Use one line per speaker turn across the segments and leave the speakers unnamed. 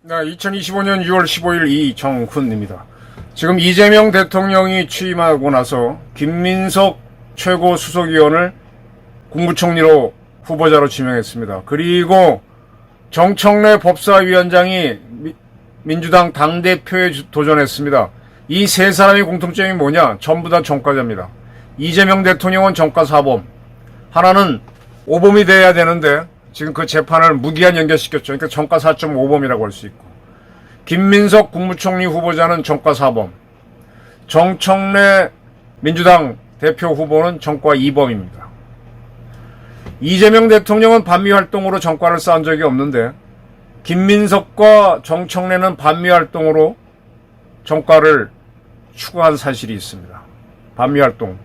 네, 2025년 6월 15일 이정훈입니다. 지금 이재명 대통령이 취임하고 나서 김민석 최고 수석위원을 국무총리로 후보자로 지명했습니다. 그리고 정청래 법사위원장이 민주당 당대표에 도전했습니다. 이 세 사람의 공통점이 뭐냐? 전부 다 전과자입니다. 이재명 대통령은 전과사범, 하나는 오범이 돼야 되는데 지금 그 재판을 무기한 연결시켰죠. 그러니까 전과 4.5범이라고 할 수 있고, 김민석 국무총리 후보자는 전과 4범, 정청래 민주당 대표 후보는 전과 2범입니다. 이재명 대통령은 반미활동으로 전과를 쌓은 적이 없는데 김민석과 정청래는 반미활동으로 전과를 추구한 사실이 있습니다. 반미활동.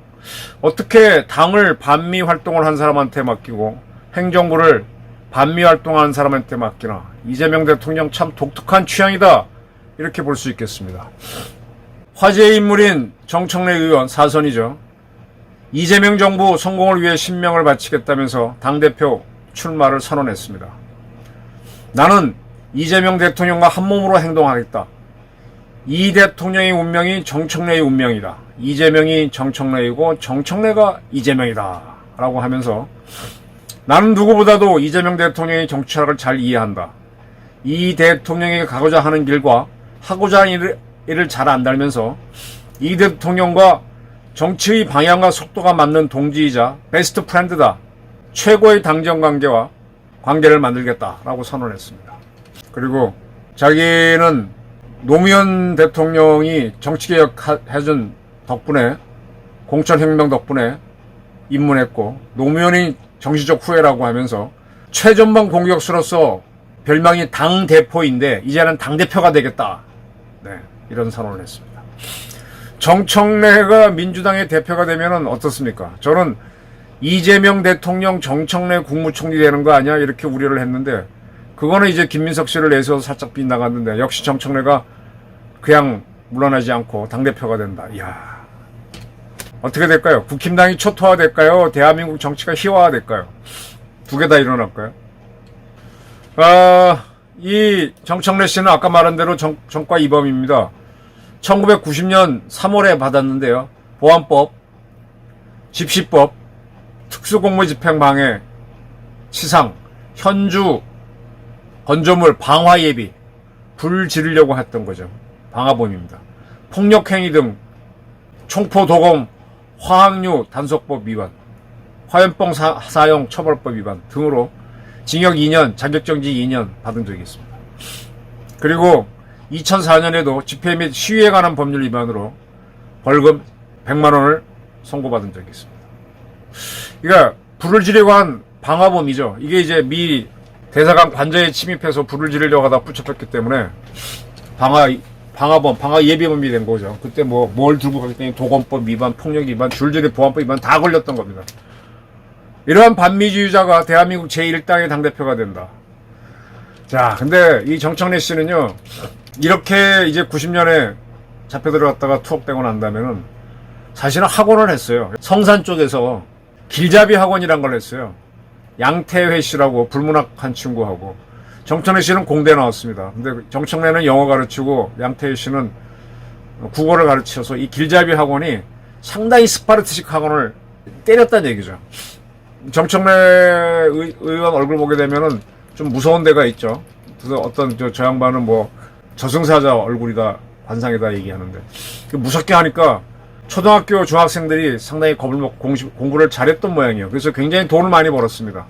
어떻게 당을 반미활동을 한 사람한테 맡기고 행정부를 반미활동하는 사람한테 맡기나. 이재명 대통령 참 독특한 취향이다, 이렇게 볼 수 있겠습니다. 화제의 인물인 정청래 의원, 사선이죠. 이재명 정부 성공을 위해 신명을 바치겠다면서 당대표 출마를 선언했습니다. 나는 이재명 대통령과 한몸으로 행동하겠다. 이 대통령의 운명이 정청래의 운명이다. 이재명이 정청래이고 정청래가 이재명이다, 라고 하면서 나는 누구보다도 이재명 대통령의 정치학을 잘 이해한다. 이 대통령이 가고자 하는 길과 하고자 하는 일을 잘 안달면서 이 대통령과 정치의 방향과 속도가 맞는 동지이자 베스트 프렌드다. 최고의 당정 관계를 만들겠다라고 선언했습니다. 그리고 자기는 노무현 대통령이 정치개혁 해준 덕분에, 공천혁명 덕분에 입문했고 노무현이 정치적 후예라고 하면서 최전방 공격수로서 별명이 당대표인데 이제는 당대표가 되겠다. 네, 이런 선언을 했습니다. 정청래가 민주당의 대표가 되면 어떻습니까? 저는 이재명 대통령 정청래 국무총리 되는 거 아니야? 이렇게 우려를 했는데 그거는 이제 김민석 씨를 내세워서 살짝 빗나갔는데 역시 정청래가 그냥 물러나지 않고 당대표가 된다. 이야, 어떻게 될까요? 국힘당이 초토화될까요? 대한민국 정치가 희화화될까요? 두 개 다 일어날까요? 이 정청래 씨는 아까 말한 대로 전과 2범입니다. 1990년 3월에 받았는데요. 보안법, 집시법, 특수공무집행방해, 치상, 현주, 건조물, 방화예비, 불 지르려고 했던 거죠. 방화범입니다. 폭력행위 등 총포, 도검, 화학류 단속법 위반, 화염병 사용 처벌법 위반 등으로 징역 2년, 자격정지 2년 받은 적이 있습니다. 그리고 2004년에도 집회 및 시위에 관한 법률 위반으로 벌금 100만 원을 선고받은 적이 있습니다. 그러니까 불을 지르려고 한 방화범이죠. 이게 이제 미 대사관 관저에 침입해서 불을 지르려고 하다 붙잡혔기 때문에 방화범, 방화예비범이 된 거죠. 그때 뭘 들고 갔더니 도검법 위반, 폭력 위반, 줄줄이 보안법 위반 다 걸렸던 겁니다. 이러한 반미주의자가 대한민국 제1당의 당대표가 된다. 자, 근데 이 정청래 씨는요, 이렇게 이제 90년에 잡혀 들어갔다가 투옥되고 난다면은 사실은 학원을 했어요. 성산 쪽에서 길잡이 학원이란 걸 했어요. 양태회 씨라고 불문학한 친구하고. 정청래 씨는 공대 나왔습니다. 근데 정청래는 영어 가르치고 양태회 씨는 국어를 가르쳐서 이 길잡이 학원이 상당히 스파르타식 학원을 때렸다는 얘기죠. 정청래 의원 얼굴 보게 되면은 좀 무서운 데가 있죠. 그래서 어떤 저 양반은 저승사자 얼굴이다, 관상이다 얘기하는데 무섭게 하니까 초등학교 중학생들이 상당히 겁을 먹고 공부를 잘했던 모양이에요. 그래서 굉장히 돈을 많이 벌었습니다.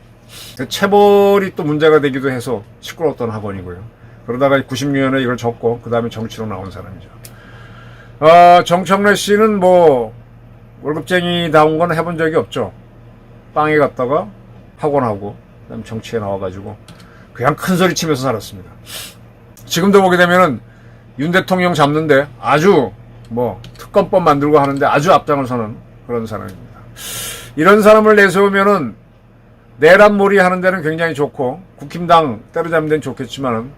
체벌이 또 문제가 되기도 해서 시끄러웠던 학원이고요. 그러다가 96년에 이걸 접고 그 다음에 정치로 나온 사람이죠. 정청래 씨는 월급쟁이다운 건 해본 적이 없죠. 빵에 갔다가 학원하고 그다음에 정치에 나와가지고 그냥 큰 소리 치면서 살았습니다. 지금도 보게 되면은 윤 대통령 잡는데 아주 특검법 만들고 하는데 아주 앞장을 서는 그런 사람입니다. 이런 사람을 내세우면은 내란몰이 하는 데는 굉장히 좋고 국힘당 때려잡는 데는 좋겠지만은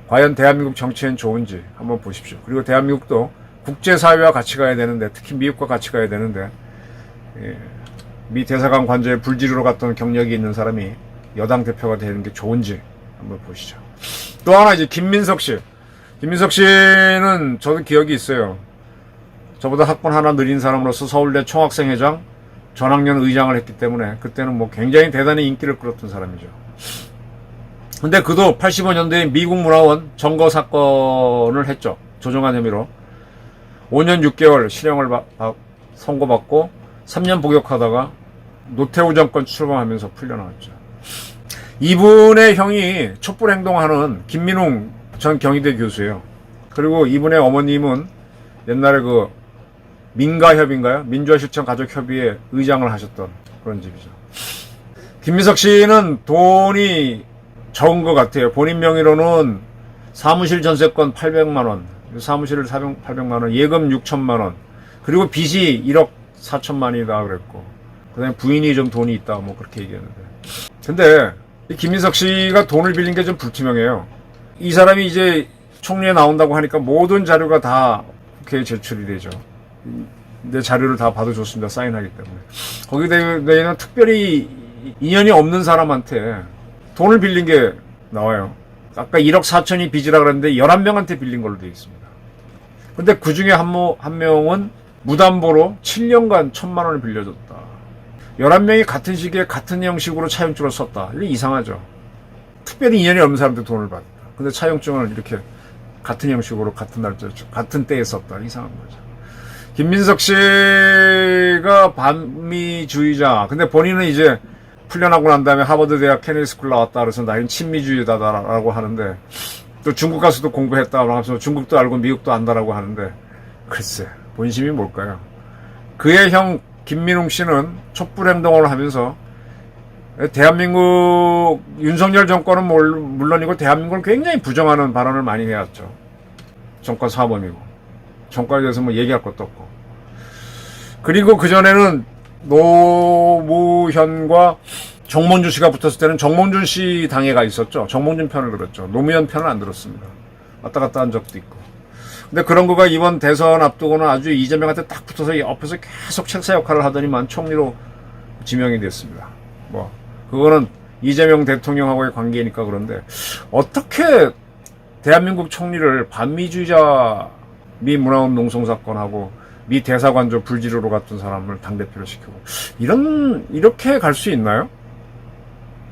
과연 대한민국 정치엔 좋은지 한번 보십시오. 그리고 대한민국도 국제사회와 같이 가야 되는데, 특히 미국과 같이 가야 되는데, 예, 미 대사관 관저에 불지르러 갔던 경력이 있는 사람이 여당 대표가 되는 게 좋은지 한번 보시죠. 또 하나 이제 김민석 씨. 김민석 씨는 저도 기억이 있어요. 저보다 학번 하나 느린 사람으로서 서울대 총학생회장, 전학년 의장을 했기 때문에 그때는 뭐 굉장히 대단히 인기를 끌었던 사람이죠. 근데 그도 85년도에 미국 문화원 점거 사건을 했죠. 조종한 혐의로. 5년 6개월 실형을 선고받고 3년 복역하다가 노태우 정권 출범하면서 풀려나왔죠. 이분의 형이 촛불행동하는 김민웅 전 경희대 교수예요. 그리고 이분의 어머님은 옛날에 그 민가협인가요? 민주화실천 가족협의회 의장을 하셨던 그런 집이죠. 김민석 씨는 돈이 적은 것 같아요. 본인 명의로는 사무실 전세권 800만원, 사무실을 800만원, 예금 6천만원, 그리고 빚이 1억 4천만이다 그랬고, 그 다음에 부인이 좀 돈이 있다, 뭐 그렇게 얘기했는데. 근데 이 김민석 씨가 돈을 빌린 게 좀 불투명해요. 이 사람이 이제 총리에 나온다고 하니까 모든 자료가 다 국회에 제출이 되죠. 내 자료를 다 받아줬습니다. 사인하기 때문에. 거기에 대해서는 특별히 인연이 없는 사람한테 돈을 빌린 게 나와요. 아까 1억 4천이 빚이라 그랬는데 11명한테 빌린 걸로 되어 있습니다. 근데 그 중에 한 명은 무담보로 7년간 1,000만 원을 빌려줬다. 11명이 같은 시기에 같은 형식으로 차용증을 썼다. 이게 이상하죠. 특별히 인연이 없는 사람한테 돈을 받았다. 근데 차용증을 이렇게 같은 형식으로 같은 날짜, 같은 때에 썼다. 이상한 거죠. 김민석 씨가 반미주의자. 근데 본인은 이제 풀려나고 난 다음에 하버드 대학 케네디 스쿨 나왔다. 그래서 나는 친미주의자다라고 하는데, 또 중국 가서도 공부했다. 그러면서 중국도 알고 미국도 안다라고 하는데, 글쎄, 본심이 뭘까요? 그의 형 김민웅 씨는 촛불행동을 하면서 대한민국 윤석열 정권은 물론이고 대한민국을 굉장히 부정하는 발언을 많이 해왔죠. 정권 사범이고 정권에 대해서 뭐 얘기할 것도 없고. 그리고 그전에는 노무현과 정몽준 씨가 붙었을 때는 정몽준 씨 당회가 있었죠. 정몽준 편을 들었죠. 노무현 편을 안 들었습니다. 왔다 갔다 한 적도 있고. 근데 그런 거가 이번 대선 앞두고는 아주 이재명한테 딱 붙어서 옆에서 계속 책사 역할을 하더니만 총리로 지명이 됐습니다. 뭐 그거는 이재명 대통령하고의 관계니까 그런데 어떻게 대한민국 총리를 반미주의자 미 문화원 농성 사건하고 미 대사관저 불지르러 갔던 사람을 당대표로 시키고 이렇게 갈 수 있나요?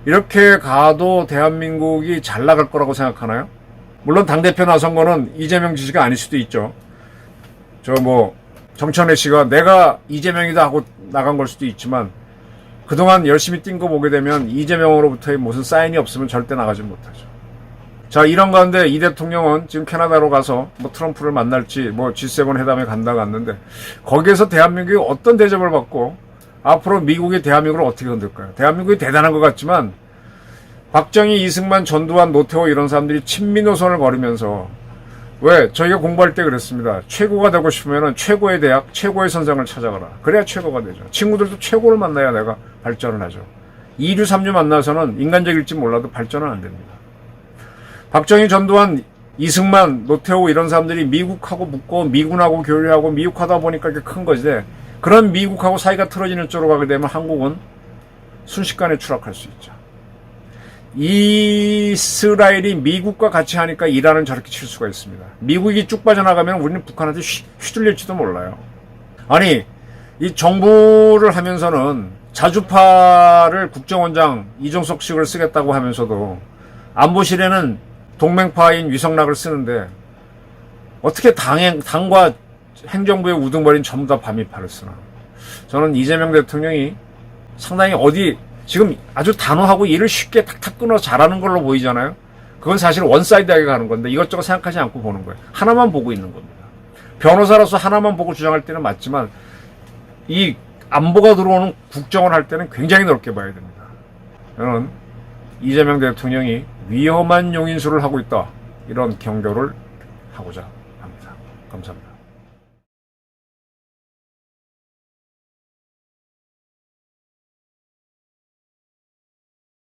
이렇게 가도 대한민국이 잘 나갈 거라고 생각하나요? 물론 당대표 나선 거는 이재명 지시가 아닐 수도 있죠. 정천회 씨가 내가 이재명이다 하고 나간 걸 수도 있지만 그동안 열심히 뛴 거 보게 되면 이재명으로부터의 무슨 사인이 없으면 절대 나가지 못하죠. 자, 이런 가운데 이 대통령은 지금 캐나다로 가서 트럼프를 만날지 G7 회담에 간다 갔는데 거기에서 대한민국이 어떤 대접을 받고 앞으로 미국이 대한민국을 어떻게 흔들까요? 대한민국이 대단한 것 같지만 박정희, 이승만, 전두환, 노태우 이런 사람들이 친미 노선을 걸으면서 왜? 저희가 공부할 때 그랬습니다. 최고가 되고 싶으면 최고의 대학, 최고의 선생을 찾아가라. 그래야 최고가 되죠. 친구들도 최고를 만나야 내가 발전을 하죠. 2류, 3류 만나서는 인간적일지 몰라도 발전은 안 됩니다. 박정희, 전두환, 이승만, 노태우 이런 사람들이 미국하고 묶고 미군하고 교류하고 미국하다 보니까 이게 큰 거지. 그런 미국하고 사이가 틀어지는 쪽으로 가게 되면 한국은 순식간에 추락할 수 있죠. 이스라엘이 미국과 같이 하니까 이란은 저렇게 칠 수가 있습니다. 미국이 쭉 빠져나가면 우리는 북한한테 휘둘릴지도 몰라요. 아니, 이 정부를 하면서는 자주파를 국정원장 이종석식을 쓰겠다고 하면서도 안보실에는 동맹파인 위성락을 쓰는데 어떻게 당과 행정부의 우두머리는 전부 다 반미파를 쓰나. 저는 이재명 대통령이 상당히 지금 아주 단호하고 일을 쉽게 탁탁 끊어서 잘하는 걸로 보이잖아요. 그건 사실 원사이드하게 가는 건데 이것저것 생각하지 않고 보는 거예요. 하나만 보고 있는 겁니다. 변호사로서 하나만 보고 주장할 때는 맞지만 이 안보가 들어오는 국정을 할 때는 굉장히 넓게 봐야 됩니다. 저는 이재명 대통령이 위험한 용인수를 하고 있다. 이런 경고를 하고자 합니다. 감사합니다.